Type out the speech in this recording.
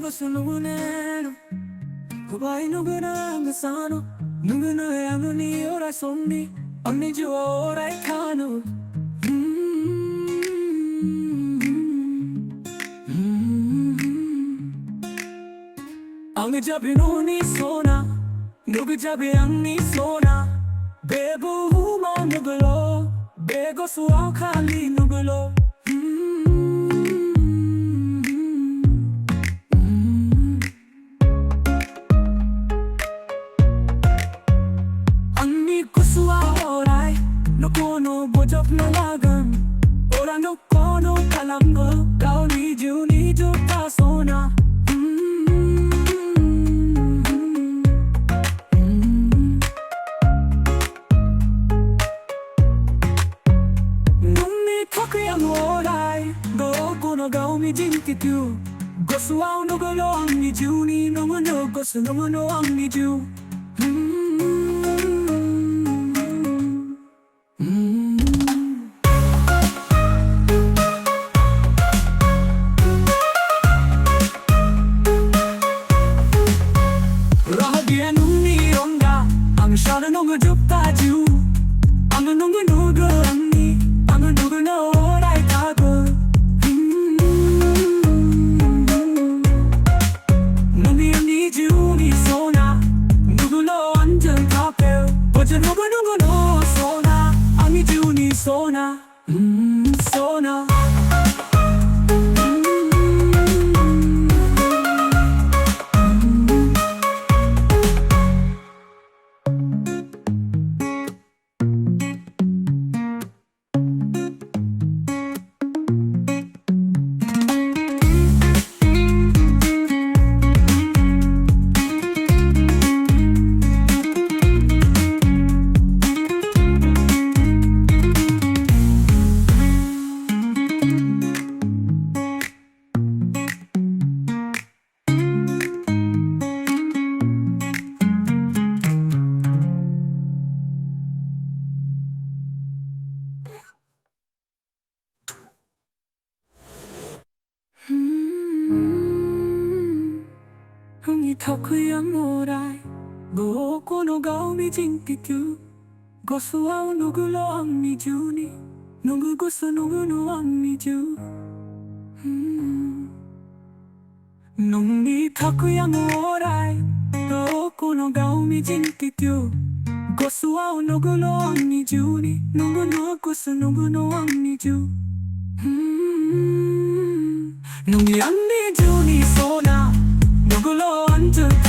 gusto nungunero Kubai nunguna ngasano Nunguna yano ni orai somni Oni jua orai kano Angi jabi nuni sona Nugu jabi angi sona Bebu huma nugulo Bego suau kali nugulo Angi kusua orai No kono bojok no lagan Orang no kono kalamgo Kau ni ju ta sona Gao mi jing ti tu Gosu au no go lo ang ni ju ni no mo no gosu no mo no ang ni ju Rahagia nung ni ronga Ang shara no go jup ta ju Ang no go ang ni Ang no go no orai ta go Sona, sona Hongi takuyang orai Boko no gao mi jinkiku Gosu au nugu lo ang mi ju ni Nugu gosu nugu no ang mi ju Nungi takuyang orai Boko no gao mi jinkiku Gosu au nugu lo ang mi ju ni Nugu no gosu nugu no ang mi ju Nungi ang mi ju ni sona Nugulo anjur